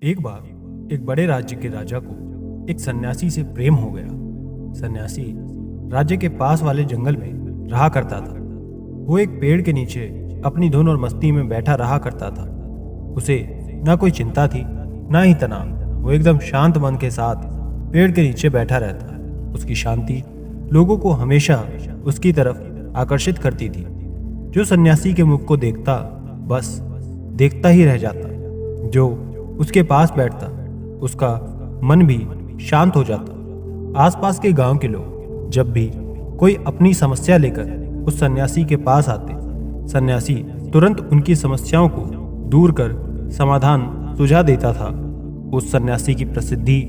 एक बार एक बड़े राज्य के राजा को एक सन्यासी से प्रेम हो गया। सन्यासी राज्य के पास वाले जंगल में रहा करता था। वो एक पेड़ के नीचे अपनी धुन और मस्ती में बैठा रहा करता था। उसे ना कोई चिंता थी ना ही तनाव। वो एकदम शांत मन के साथ पेड़ के नीचे बैठा रहता। उसकी शांति लोगों को हमेशा उसकी तरफ आकर्षित करती थी। जो सन्यासी के मुख को देखता बस देखता ही रह जाता। जो उसके पास बैठता उसका मन भी शांत हो जाता। आसपास के गांव के लोग जब भी कोई अपनी समस्या लेकर उस सन्यासी के पास आते, सन्यासी तुरंत उनकी समस्याओं को दूर कर समाधान सुझा देता था। उस सन्यासी की प्रसिद्धि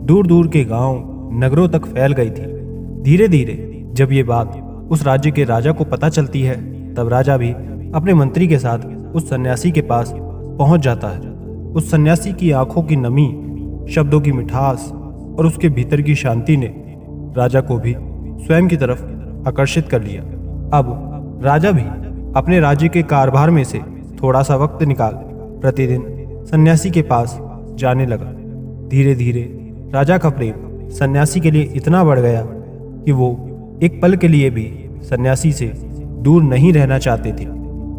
दूर दूर के गांव नगरों तक फैल गई थी। धीरे धीरे जब ये बात उस राज्य के राजा को पता चलती है, तब राजा भी अपने मंत्री के साथ उस सन्यासी के पास पहुंच जाता है। उस सन्यासी की आंखों की नमी, शब्दों की मिठास और उसके भीतर की शांति ने राजा को भी स्वयं की तरफ आकर्षित कर लिया। अब राजा भी अपने राज्य के कारभार में से थोड़ा सा वक्त निकाल प्रतिदिन सन्यासी के पास जाने लगा। धीरे धीरे राजा का प्रेम सन्यासी के लिए इतना बढ़ गया कि वो एक पल के लिए भी सन्यासी से दूर नहीं रहना चाहते थे।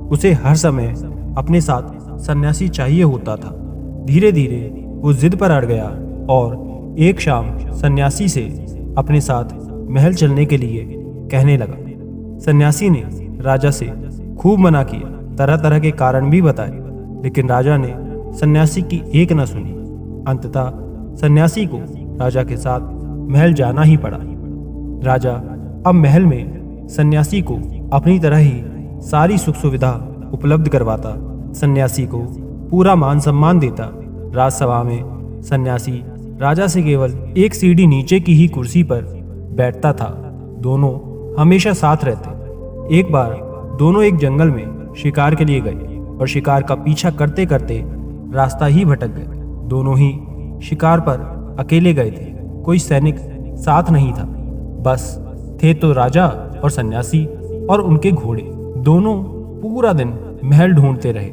उसे हर समय अपने साथ सन्यासी चाहिए होता था। धीरे धीरे वो जिद पर अड़ गया और एक शाम सन्यासी से अपने साथ महल चलने के लिए कहने लगा। सन्यासी ने राजा से खूब मना किया, तरह तरह के कारण भी बताए, लेकिन राजा ने सन्यासी की एक न सुनी। अंततः सन्यासी को राजा के साथ महल जाना ही पड़ा। राजा अब महल में सन्यासी को अपनी तरह ही सारी सुख सुविधा उपलब्ध करवाता, सन्यासी को पूरा मान सम्मान देता। राजसभा में सन्यासी राजा से केवल एक सीढ़ी नीचे की ही कुर्सी पर बैठता था। दोनों हमेशा साथ रहते। एक बार दोनों एक जंगल में शिकार के लिए गए और शिकार का पीछा करते करते रास्ता ही भटक गए। दोनों ही शिकार पर अकेले गए थे। कोई सैनिक साथ नहीं था। बस थे तो राजा और सन्यासी और उनके घोड़े। दोनों पूरा दिन महल ढूंढते रहे,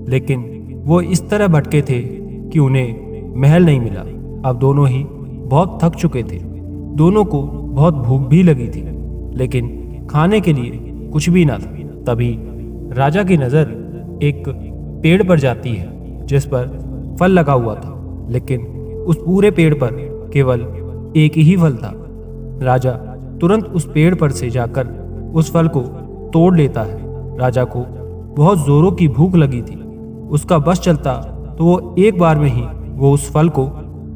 लेकिन वो इस तरह भटके थे कि उन्हें महल नहीं मिला। अब दोनों ही बहुत थक चुके थे। दोनों को बहुत भूख भी लगी थी, लेकिन खाने के लिए कुछ भी ना था। तभी राजा की नजर एक पेड़ पर जाती है जिस पर फल लगा हुआ था, लेकिन उस पूरे पेड़ पर केवल एक ही फल था। राजा तुरंत उस पेड़ पर से जाकर उस फल को तोड़ लेता है। राजा को बहुत जोरों की भूख लगी थी। उसका बस चलता तो वो एक बार में ही वो उस फल को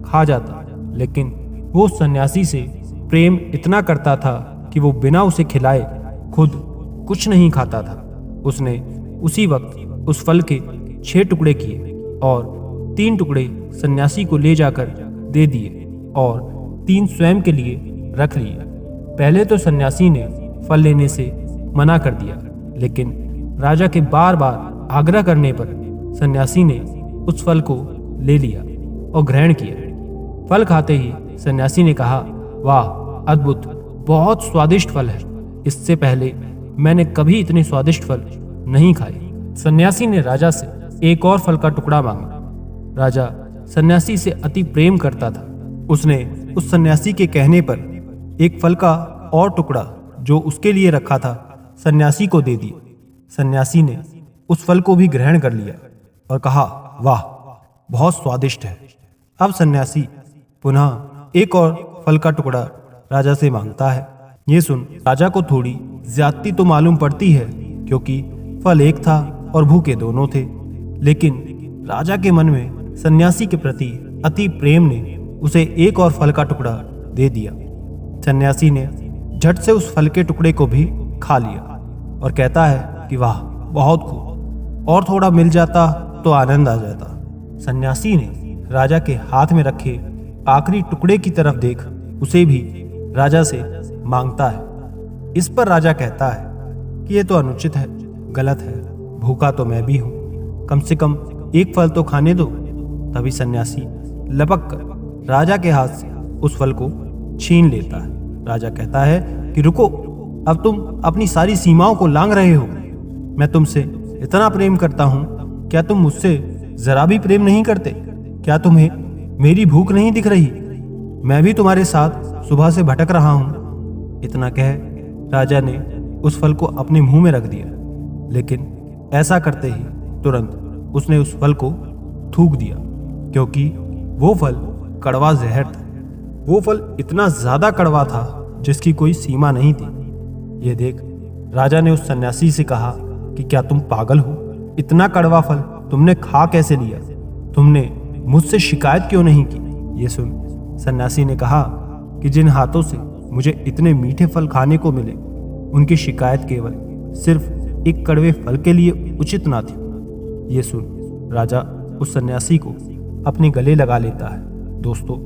खा जाता, लेकिन वो उस सन्यासी से प्रेम इतना करता था कि वो बिना उसे खिलाए खुद कुछ नहीं खाता था। उसने उसी वक्त उस फल के 6 टुकड़े किए और 3 टुकड़े सन्यासी को ले जाकर दे दिए और 3 स्वयं के लिए रख लिए। पहले तो सन्यासी ने फल लेने से मना कर दिया, लेकिन राजा के बार बार आग्रह करने पर सन्यासी ने उस फल को ले लिया और ग्रहण किया। फल खाते ही सन्यासी ने कहा, वाह, अद्भुत, बहुत स्वादिष्ट फल है। इससे पहले मैंने कभी इतने स्वादिष्ट फल नहीं खाए। सन्यासी ने राजा से एक और फल का टुकड़ा मांगा। राजा सन्यासी से अति प्रेम करता था। उसने उस सन्यासी के कहने पर एक फल का और टुकड़ा जो उसके लिए रखा था सन्यासी को दे दिया। सन्यासी ने उस फल को भी ग्रहण कर लिया और कहा, वाह, बहुत स्वादिष्ट है। अब सन्यासी पुनः एक और फल का टुकड़ा राजा से मांगता है। ये सुन राजा को थोड़ी ज्यादती तो मालूम पड़ती है, क्योंकि फल एक था और भूखे दोनों थे, लेकिन राजा के मन में सन्यासी के प्रति अति प्रेम ने उसे एक और फल का टुकड़ा दे दिया। सन्यासी ने झट से उस फल के टुकड़े को भी खा लिया और कहता है कि वाह, बहुत खूब, और थोड़ा मिल जाता तो आनंद आ जाता। सन्यासी ने राजा के हाथ में रखे आखिरी टुकड़े की तरफ देख उसे भी राजा से मांगता है। इस पर राजा कहता है कि यह तो अनुचित है, गलत है। भूखा तो मैं भी हूं, कम से कम एक फल तो खाने दो। तभी सन्यासी लपक कर राजा के हाथ से उस फल को छीन लेता है। राजा कहता है कि रुको, अब तुम अपनी सारी सीमाओं को लांघ रहे हो। मैं तुमसे इतना प्रेम करता हूं, क्या तुम मुझसे जरा भी प्रेम नहीं करते? क्या तुम्हें मेरी भूख नहीं दिख रही? मैं भी तुम्हारे साथ सुबह से भटक रहा हूं। इतना कह राजा ने उस फल को अपने मुंह में रख दिया, लेकिन ऐसा करते ही तुरंत उसने उस फल को थूक दिया, क्योंकि वो फल कड़वा जहर था। वो फल इतना ज्यादा कड़वा था जिसकी कोई सीमा नहीं थी। ये देख राजा ने उस सन्यासी से कहा कि क्या तुम पागल हो? इतना कड़वा फल तुमने खा कैसे लिया? तुमने मुझसे शिकायत क्यों नहीं की? ये सुन सन्यासी ने कहा कि जिन हाथों से मुझे इतने मीठे फल खाने को मिले, उनकी शिकायत केवल सिर्फ एक कड़वे फल के लिए उचित ना थी। ये सुन राजा उस सन्यासी को अपने गले लगा लेता है। दोस्तों,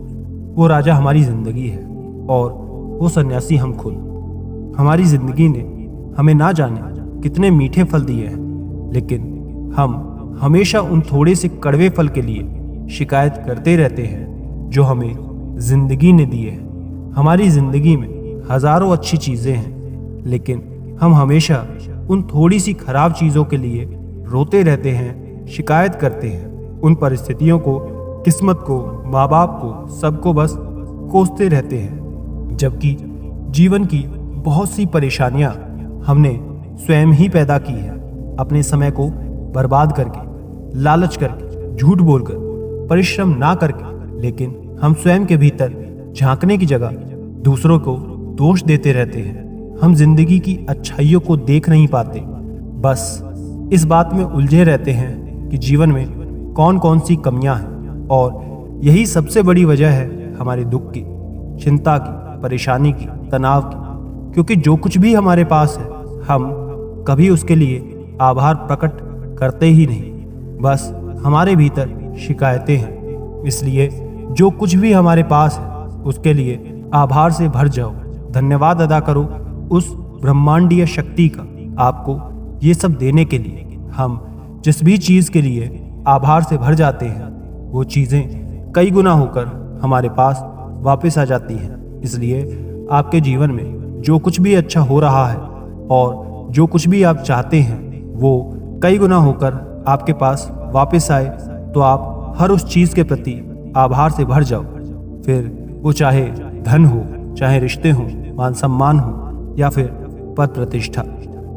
वो राजा हमारी जिंदगी है और वो सन्यासी हम खुद। हमारी जिंदगी ने हमें ना जाने कितने मीठे फल दिए हैं, लेकिन हम हमेशा उन थोड़े से कड़वे फल के लिए शिकायत करते रहते हैं जो हमें जिंदगी ने दिए हैं। हमारी जिंदगी में हजारों अच्छी चीजें हैं, लेकिन हम हमेशा उन थोड़ी सी खराब चीजों के लिए रोते रहते हैं, शिकायत करते हैं। उन परिस्थितियों को, किस्मत को, माँ बाप को, सबको बस कोसते रहते हैं, जबकि जीवन की बहुत सी परेशानियां हमने स्वयं ही पैदा की है। अपने समय को बर्बाद करके, लालच करके, झूठ बोलकर, परिश्रम ना करके, लेकिन हम स्वयं के भीतर झांकने की जगह दूसरों को दोष देते रहते हैं। हम जिंदगी की अच्छाइयों को देख नहीं पाते, बस इस बात में उलझे रहते हैं कि जीवन में कौन कौन सी कमियां हैं, और यही सबसे बड़ी वजह है हमारे दुख की, चिंता की, परेशानी की, तनाव की। क्योंकि जो कुछ भी हमारे पास है, हम कभी उसके लिए आभार प्रकट करते ही नहीं, बस हमारे भीतर शिकायतें हैं। इसलिए जो कुछ भी हमारे पास है उसके लिए आभार से भर जाओ, धन्यवाद अदा करो उस ब्रह्मांडीय शक्ति का, आपको ये सब देने के लिए। हम जिस भी चीज के लिए आभार से भर जाते हैं, वो चीजें कई गुना होकर हमारे पास वापस आ जाती हैं। इसलिए आपके जीवन में जो कुछ भी अच्छा हो रहा है और जो कुछ भी आप चाहते हैं, वो कई गुना होकर आपके पास वापस आए, तो आप हर उस चीज के प्रति आभार से भर जाओ। फिर वो चाहे धन हो, चाहे रिश्ते हो, मान सम्मान हो, या फिर पद प्रतिष्ठा।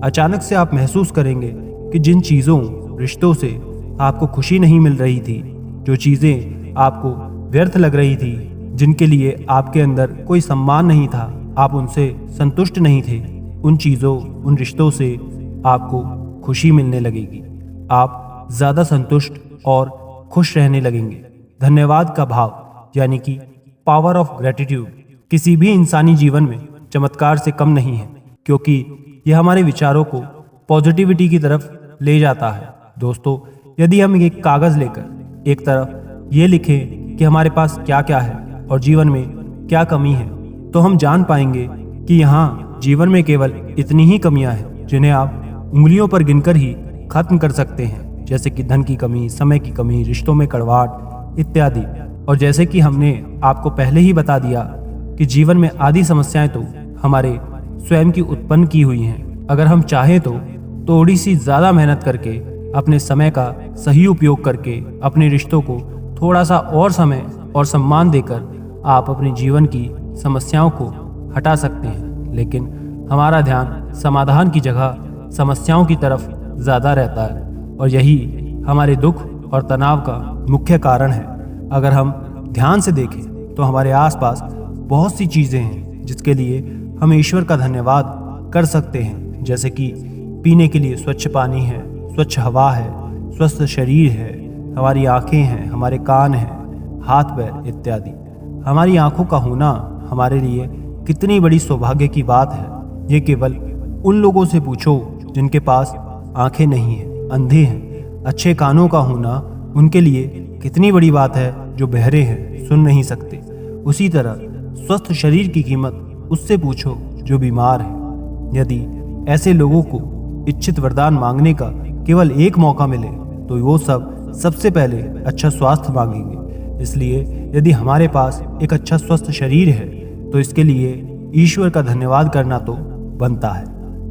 अचानक से आप महसूस करेंगे कि जिन चीजों, रिश्तों से आपको खुशी नहीं मिल रही थी, जो चीजें आपको व्यर्थ लग रही थी, जिनके लिए आपके अंदर कोई सम्मान नहीं था, आप उनसे संतुष्ट नहीं थे, उन चीजों, उन रिश्तों से आपको खुशी मिलने लगेगी। आप ज्यादा संतुष्ट और खुश रहने लगेंगे। धन्यवाद का भाव, यानी कि पावर ऑफ ग्रेटिट्यूड, किसी भी इंसानी जीवन में चमत्कार से कम नहीं है, क्योंकि यह हमारे विचारों को पॉजिटिविटी की तरफ ले जाता है। दोस्तों, यदि हम एक कागज लेकर एक तरफ ये लिखें कि हमारे पास क्या क्या है और जीवन में क्या कमी है, तो हम जान पाएंगे कि यहाँ जीवन में केवल इतनी ही कमियां हैं जिन्हें आप उंगलियों पर गिनकर ही खत्म कर सकते हैं, जैसे कि धन की कमी, समय की कमी, रिश्तों में कड़वाहट इत्यादि। और जैसे कि हमने आपको पहले ही बता दिया कि जीवन में आधी समस्याएं तो हमारे स्वयं की उत्पन्न की हुई हैं। अगर हम चाहें तो थोड़ी सी ज्यादा मेहनत करके, अपने समय का सही उपयोग करके, अपने रिश्तों को थोड़ा सा और समय और सम्मान देकर आप अपने जीवन की समस्याओं को हटा सकते हैं। लेकिन हमारा ध्यान समाधान की जगह समस्याओं की तरफ ज्यादा रहता है, और यही हमारे दुख और तनाव का मुख्य कारण है। अगर हम ध्यान से देखें तो हमारे आसपास बहुत सी चीजें हैं जिसके लिए हम ईश्वर का धन्यवाद कर सकते हैं, जैसे कि पीने के लिए स्वच्छ पानी है, स्वच्छ हवा है, स्वस्थ शरीर है, हमारी आंखें हैं, हमारे कान हैं, हाथ पैर इत्यादि। हमारी आंखों का होना हमारे लिए कितनी बड़ी सौभाग्य की बात है। ये केवल उन लोगों से पूछो जिनके पास आंखें नहीं हैं, अंधे हैं। अच्छे कानों का होना उनके लिए कितनी बड़ी बात है जो बहरे हैं, सुन नहीं सकते। उसी तरह स्वस्थ शरीर की कीमत उससे पूछो जो बीमार है। यदि ऐसे लोगों को इच्छित वरदान मांगने का केवल एक मौका मिले तो वो सबसे पहले अच्छा स्वास्थ्य मांगेंगे। इसलिए यदि हमारे पास एक अच्छा स्वस्थ शरीर है तो इसके लिए ईश्वर का धन्यवाद करना तो बनता है।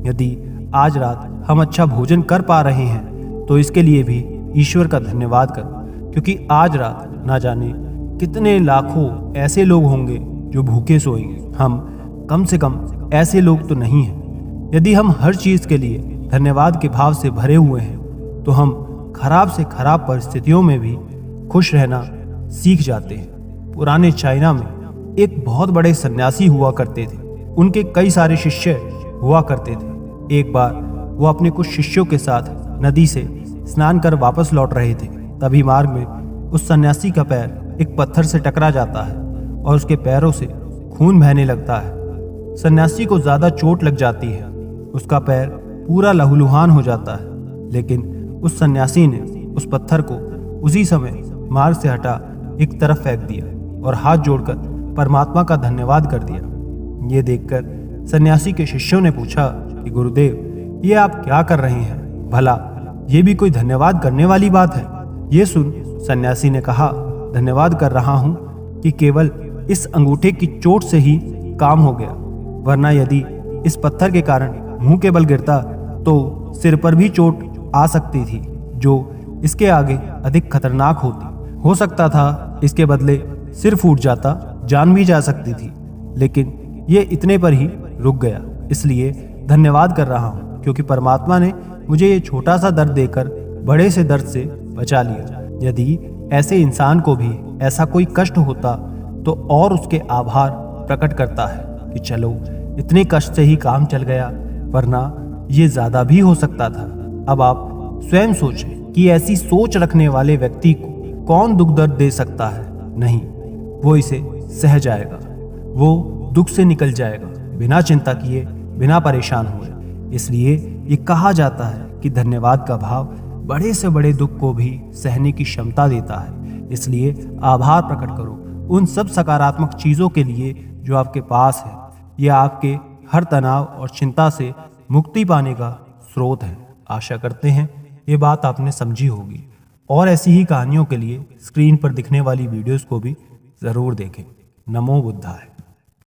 यदि आज रात हम अच्छा भोजन कर पा रहे हैं तो इसके लिए भी ईश्वर का धन्यवाद करो, क्योंकि आज रात ना जाने कितने लाखों ऐसे लोग होंगे जो भूखे सोएंगे। हम कम से कम ऐसे लोग तो नहीं हैं। यदि हम हर चीज़ के लिए धन्यवाद के भाव से भरे हुए हैं तो हम खराब से खराब परिस्थितियों में भी खुश रहना सीख जाते हैं। पुराने चाइना में एक बहुत बड़े सन्यासी हुआ करते थे। उनके कई सारे शिष्य हुआ करते थे। एक बार वो अपने कुछ शिष्यों के साथ नदी से स्नान कर वापस लौट रहे थे। तभी मार्ग में उस सन्यासी का पैर एक पत्थर से टकरा जाता है और उसके पैरों से खून बहने लगता है। सन्यासी को ज्यादा चोट लग जाती है, उसका पैर पूरा लहूलुहान हो जाता है। लेकिन उस सन्यासी ने उस पत्थर को उसी समय मार्ग से हटा एक तरफ फेंक दिया और हाथ जोड़कर परमात्मा का धन्यवाद कर दिया। ये देखकर सन्यासी के शिष्यों ने पूछा कि गुरुदेव, ये आप क्या कर रहे हैं? भला ये भी कोई धन्यवाद करने वाली बात है? ये सुन सन्यासी ने कहा, धन्यवाद कर रहा हूं कि केवल इस अंगूठे की चोट से ही काम हो गया, वरना यदि इस पत्थर के कारण मुंह के बल गिरता तो सिर पर भी चोट आ सकती थी, जो इसके आगे अधिक खतरनाक होती। हो सकता था इसके बदले सिर फूट जाता, जान भी जा सकती थी, लेकिन ये इतने पर ही रुक गया। इसलिए धन्यवाद कर रहा हूँ क्योंकि परमात्मा ने मुझे ये छोटा सा दर्द देकर बड़े से दर्द से बचा लिया। यदि ऐसे इंसान को भी ऐसा कोई कष्ट होता तो और उसके आभार प्रकट करता है कि चलो इतने कष्ट से ही काम चल गया, वरना ये ज्यादा भी हो सकता था। अब आप स्वयं सोचें कि ऐसी सोच रखने वाले व्यक्ति को कौन दुख दर्द दे सकता है? नहीं, वो इसे सह जाएगा, वो दुख से निकल जाएगा बिना चिंता किए, बिना परेशान हुए। इसलिए ये कहा जाता है कि धन्यवाद का भाव बड़े से बड़े दुख को भी सहने की क्षमता देता है। इसलिए आभार प्रकट करो उन सब सकारात्मक चीज़ों के लिए जो आपके पास है। यह आपके हर तनाव और चिंता से मुक्ति पाने का स्रोत है। आशा करते हैं ये बात आपने समझी होगी और ऐसी ही कहानियों के लिए स्क्रीन पर दिखने वाली वीडियोस को भी ज़रूर देखें। नमो बुद्धाय।